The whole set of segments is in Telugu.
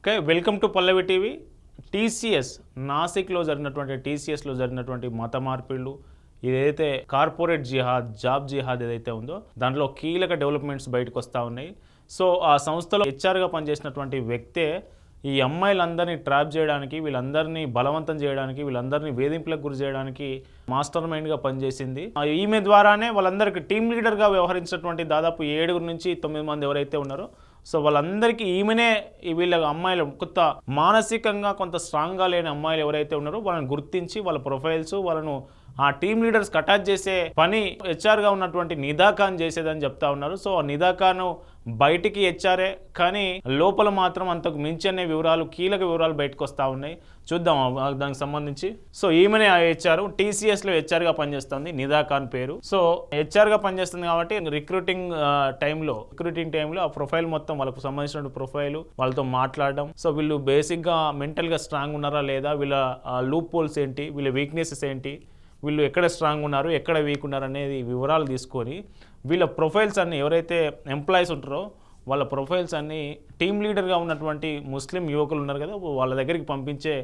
Okay, welcome to Pallavi TV. TCS నాసిక్లో జరిగినటువంటి మత మార్పిళ్ళు, ఏదైతే కార్పొరేట్ జిహాద్, జాబ్ జిహాద్ ఏదైతే ఉందో దాంట్లో కీలక డెవలప్మెంట్స్ బయటకు వస్తూ ఉన్నాయి. సో ఆ సంస్థలో హెచ్ఆర్గా పనిచేసినటువంటి వ్యక్తే ఈ అమ్మాయిలందరినీ ట్రాప్ చేయడానికి, వీళ్ళందరినీ బలవంతం చేయడానికి, వీళ్ళందరినీ వేధింపులకు గురి చేయడానికి మాస్టర్ మైండ్గా పనిచేసింది. ఈమె ద్వారానే వాళ్ళందరికీ టీమ్ లీడర్గా వ్యవహరించినటువంటి దాదాపు 7 నుంచి 9 మంది ఎవరైతే ఉన్నారో, సో వాళ్ళందరికీ ఈమెనే వీళ్ళ అమ్మాయిలు కొంత మానసికంగా కొంత స్ట్రాంగ్గా లేని అమ్మాయిలు ఎవరైతే ఉన్నారో వాళ్ళని గుర్తించి వాళ్ళ ప్రొఫైల్స్ వాళ్ళను ఆ టీమ్ లీడర్స్కి అటాచ్ చేసే పని హెచ్ఆర్గా ఉన్నటువంటి నిదా ఖాన్ చేసేదని చెప్తా ఉన్నారు. సో ఆ నిదా ఖాన్ బయటికి హెచ్ఆర్ఏ, కానీ లోపల మాత్రం అంతకు మించి అనే వివరాలు, కీలక వివరాలు బయటకు వస్తూ ఉన్నాయి. చూద్దాం దానికి సంబంధించి. సో ఈమెనే హెచ్ఆర్, టీసీఎస్లో హెచ్ఆర్గా పనిచేస్తుంది, నిదా ఖాన్ పేరు. సో హెచ్ఆర్గా పనిచేస్తుంది కాబట్టి రిక్రూటింగ్ టైంలో ఆ ప్రొఫైల్ మొత్తం వాళ్ళకు సంబంధించిన ప్రొఫైల్, వాళ్ళతో మాట్లాడడం, సో వీళ్ళు బేసిక్గా మెంటల్గా స్ట్రాంగ్ ఉన్నారా లేదా, వీళ్ళ లూప్ హోల్స్ ఏంటి, వీళ్ళ వీక్నెసెస్ ఏంటి, వీళ్ళు ఎక్కడ స్ట్రాంగ్ ఉన్నారు, ఎక్కడ వీక్ ఉన్నారు అనేది వివరాలు తీసుకొని వీళ్ళ ప్రొఫైల్స్ అన్నీ, ఎవరైతే ఎంప్లాయీస్ ఉంటారో వాళ్ళ ప్రొఫైల్స్ అన్నీ టీమ్ లీడర్గా ఉన్నటువంటి ముస్లిం యువకులు ఉన్నారు కదా, వాళ్ళ దగ్గరికి పంపించే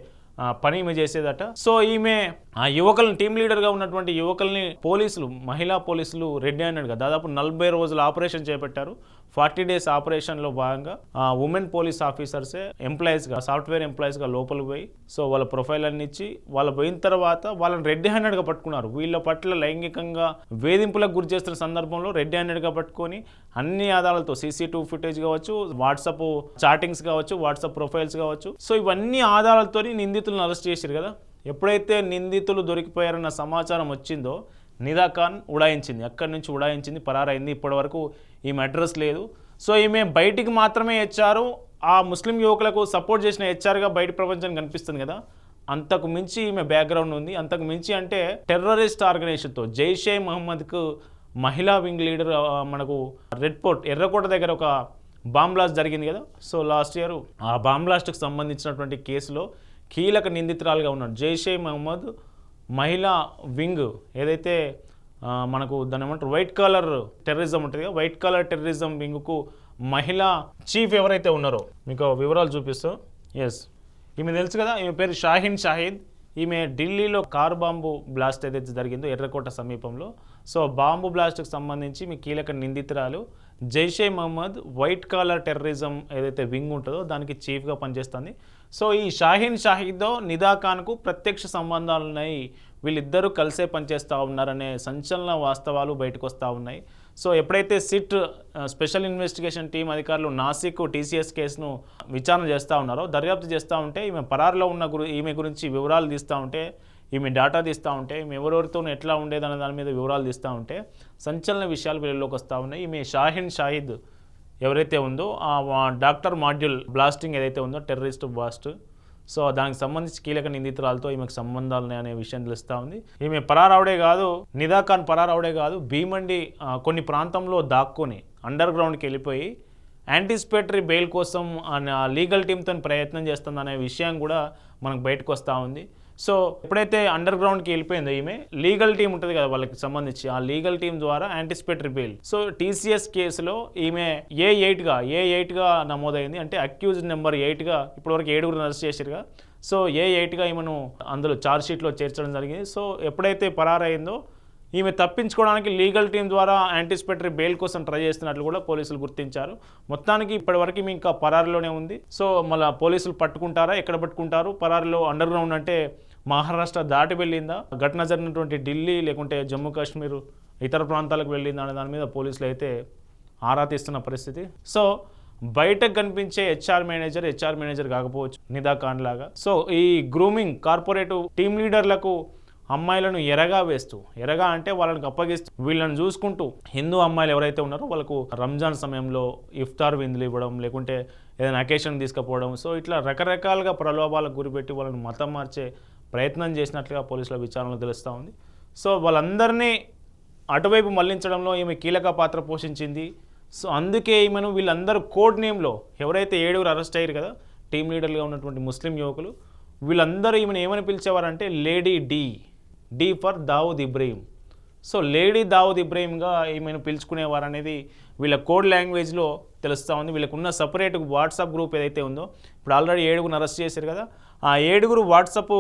పని ఈమె చేసేదట. సో ఈమె ఆ యువకులను, టీమ్ లీడర్గా ఉన్నటువంటి యువకుల్ని మహిళా పోలీసులు రెడ్ హ్యాండెడ్గా దాదాపు 40 రోజుల ఆపరేషన్ చేపట్టారు. 40 డేస్ ఆపరేషన్లో భాగంగా ఉమెన్ పోలీస్ ఆఫీసర్సే ఎంప్లాయీస్గా, సాఫ్ట్వేర్ ఎంప్లాయీస్గా లోపలికి పోయి, సో వాళ్ళ ప్రొఫైల్ అన్ని ఇచ్చి వాళ్ళు పోయిన తర్వాత వాళ్ళని రెడ్ హ్యాండెడ్గా పట్టుకున్నారు. వీళ్ళ పట్ల లైంగికంగా వేధింపులకు గురి చేస్తున్న సందర్భంలో రెడ్ హ్యాండెడ్గా పట్టుకొని అన్ని ఆధారాలతో, CCTV ఫుటేజ్ కావచ్చు, వాట్సాప్ చాటింగ్స్ కావచ్చు, వాట్సాప్ ప్రొఫైల్స్ కావచ్చు, సో ఇవన్నీ ఆధారాలతో నిందితులను అరెస్ట్ చేశారు కదా. ఎప్పుడైతే నిందితులు దొరికిపోయారన్న సమాచారం వచ్చిందో నిదా ఖాన్ ఉడాయించింది, అక్కడి నుంచి ఉడాయించింది, పరారైంది. ఇప్పటి వరకు ఈమె అడ్రస్ లేదు. సో ఈమె బయటికి మాత్రమే హెచ్ఆర్, ఆ ముస్లిం యువకులకు సపోర్ట్ చేసిన హెచ్ఆర్గా బయట ప్రపంచానికి కనిపిస్తుంది కదా. అంతకు మించి ఈమె బ్యాక్గ్రౌండ్ ఉంది. అంతకు మించి అంటే టెర్రరిస్ట్ ఆర్గనైజేషన్తో జైషే మహమ్మద్కు మహిళా వింగ్ లీడర్, మనకు రెడ్ ఫోర్ట్ ఎర్రకోట దగ్గర ఒక బాంబ్ బ్లాస్ట్ జరిగింది కదా. సో లాస్ట్ ఇయర్ ఆ బాంబ్ బ్లాస్ట్కి సంబంధించినటువంటి కేసులో కీలక నిందితురాలుగా ఉన్నాడు. జైషే మహమ్మద్ మహిళా వింగ్ ఏదైతే మనకు దాని ఏమంటారు, వైట్ కాలర్ టెర్రరిజం ఉంటుంది కదా, వైట్ కాలర్ టెర్రరిజం వింగ్కు మహిళా చీఫ్ ఎవరైతే ఉన్నారో మీకు వివరాలు చూపిస్తాం. ఎస్, ఈమె తెలుసు కదా, ఈమె పేరు షాహీన్ షాహిద్. ఈమె ఢిల్లీలో కారు బాంబు బ్లాస్ట్ ఏదైతే జరిగిందో ఎర్రకోట సమీపంలో, సో బాంబు బ్లాస్ట్కి సంబంధించి మీ కీలక నిందితురాలు. Jaish e Mohammed white collar terrorism ఏదైతే వింగ్ ఉంటుందో దానికి చీఫ్గా పనిచేస్తుంది. సో ఈ షాహీన్ షాహిద్తో నిదా ఖాన్కు ప్రత్యక్ష సంబంధాలు ఉన్నాయి, వీళ్ళిద్దరూ కలిసే పనిచేస్తూ ఉన్నారనే సంచలన వాస్తవాలు బయటకు వస్తూ ఉన్నాయి. సో ఎప్పుడైతే సిట్ స్పెషల్ ఇన్వెస్టిగేషన్ టీం అధికారులు నాసిక్ టీసీఎస్ కేసును విచారణ చేస్తూ ఉన్నారో, దర్యాప్తు చేస్తూ ఉంటే, ఈమె పరారులో ఉన్న ఈమె గురించి వివరాలు తీస్తూ ఉంటే, ఈమె డేటా తీస్తూ ఉంటే, ఈమె ఎవరెవరితో ఎట్లా ఉండేదనే దాని మీద వివరాలు తీస్తూ ఉంటే సంచలన విషయాలు వీళ్ళలోకి వస్తూ ఉన్నాయి. ఈమె షాహీన్ షాహిద్ ఎవరైతే ఉందో ఆ డాక్టర్ మాడ్యూల్ బ్లాస్టింగ్ ఏదైతే ఉందో టెర్రరిస్ట్ బ్లాస్ట్, సో దానికి సంబంధించి కీలక నిందితురాలతో ఈమెకు సంబంధాలు ఉన్నాయనే విషయం తెలుస్తూ ఉంది. ఈమె పరారావుడే కాదు, నిదా ఖాన్ పరారావుడే కాదు, భీమండి కొన్ని ప్రాంతంలో దాక్కుని అండర్ గ్రౌండ్కి వెళ్ళిపోయి యాంటిసిపేటరీ బెయిల్ కోసం లీగల్ టీంతో ప్రయత్నం చేస్తుందనే విషయం కూడా మనకు బయటకు వస్తూ ఉంది. సో ఎప్పుడైతే అండర్ గ్రౌండ్కి వెళ్ళిపోయిందో ఈమె, లీగల్ టీం ఉంటుంది కదా వాళ్ళకి సంబంధించి, ఆ లీగల్ టీం ద్వారా యాంటిసిపేటరీ బెయిల్, సో టీసీఎస్ కేసులో ఈమె ఏ8గా నమోదైంది. అంటే అక్యూజ్డ్ నెంబర్ 8గా ఇప్పటివరకు 7గురు అరెస్ట్ చేశారుగా. సో ఏ8గా ఈమెను అందులో ఛార్జ్షీట్లో చేర్చడం జరిగింది. సో ఎప్పుడైతే పరారైందో ఈమె తప్పించుకోవడానికి లీగల్ టీం ద్వారా యాంటిసిపేటరీ బెయిల్ కోసం ట్రై చేస్తున్నట్లు కూడా పోలీసులు గుర్తించారు. మొత్తానికి ఇప్పటివరకు ఈమె ఇంకా పరారులోనే ఉంది. సో మళ్ళీ పోలీసులు పట్టుకుంటారా, ఎక్కడ పట్టుకుంటారు, పరారులో అండర్ గ్రౌండ్ అంటే మహారాష్ట్ర దాటి వెళ్ళిందా, ఘటన జరిగినటువంటి ఢిల్లీ లేకుంటే జమ్మూ కాశ్మీర్ ఇతర ప్రాంతాలకు వెళ్ళిందా అనే దాని మీద పోలీసులు అయితే ఆరా తీస్తున్న పరిస్థితి. సో బయటకు కనిపించే హెచ్ఆర్ మేనేజర్ కాకపోవచ్చు నిదా ఖాన్ లాగా. సో ఈ గ్రూమింగ్ కార్పొరేటివ్ టీమ్ లీడర్లకు అమ్మాయిలను ఎరగా అంటే వాళ్ళకి అప్పగిస్తూ వీళ్ళని చూసుకుంటూ హిందూ అమ్మాయిలు ఎవరైతే ఉన్నారో వాళ్ళకు రంజాన్ సమయంలో ఇఫ్తార్ విందులు ఇవ్వడం, లేకుంటే ఏదైనా అకేషన్ తీసుకుపోవడం, సో ఇట్లా రకరకాలుగా ప్రలోభాలకు గురిపెట్టి వాళ్ళని మతం మార్చే ప్రయత్నం చేసినట్లుగా పోలీసుల విచారణలో తెలుస్తూ ఉంది. సో వాళ్ళందరినీ అటువైపు మళ్లించడంలో ఈమె కీలక పాత్ర పోషించింది. సో అందుకే ఈమెను వీళ్ళందరూ కోడ్ నేమ్లో ఎవరైతే 7గురు అరెస్ట్ అయ్యారు కదా టీమ్ లీడర్గా ఉన్నటువంటి ముస్లిం యువకులు, వీళ్ళందరూ ఈమెను ఏమని పిలిచేవారంటే lady D for Dawood Ibrahim. So lady Dawood ఇబ్రహీంగా ఈమెను పిలుచుకునేవారు అనేది వీళ్ళ కోడ్ లాంగ్వేజ్లో తెలుస్తూ ఉంది. వీళ్ళకున్న సపరేట్ వాట్సాప్ గ్రూప్ ఏదైతే ఉందో, ఇప్పుడు ఆల్రెడీ 7 అరెస్ట్ చేశారు కదా, ఆ 7 వాట్సాప్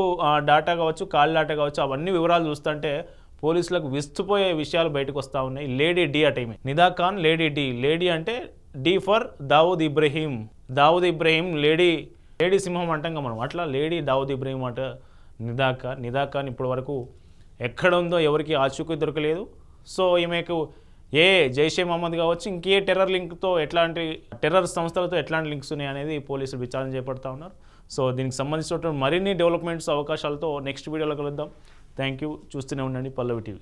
డాటా కావచ్చు, కాల్ డాటా కావచ్చు, అవన్నీ వివరాలు చూస్తుంటే పోలీసులకు విస్తుపోయే విషయాలు బయటకు వస్తూ ఉన్నాయి. లేడీ డి అట ఈమె, Nida Khan lady D. Lady అంటే D for Dawood Ibrahim. Dawood Ibrahim lady సింహం అంటాం మనం, అట్లా లేడీ దావుద్ ఇబ్రహీం అట నిదా ఖాన్ ఇప్పటి వరకు ఎక్కడ ఉందో ఎవరికి ఆచూకీ దొరకలేదు. సో ఈమెకు ఏ జైషే మహమ్మద్ కావచ్చు, ఇంకే టెర్రర్ లింక్తో ఎట్లాంటి టెర్రర్ సంస్థలతో ఎట్లాంటి లింక్స్ ఉన్నాయి అనేది పోలీసులు విచారణ చేపడతా ఉన్నారు. సో దీనికి సంబంధించినటువంటి మరిన్ని డెవలప్మెంట్స్ అవకాశాలతో నెక్స్ట్ వీడియోలో కలుద్దాం. Thank you. చూస్తూనే ఉండండి పల్లవి టీవీ.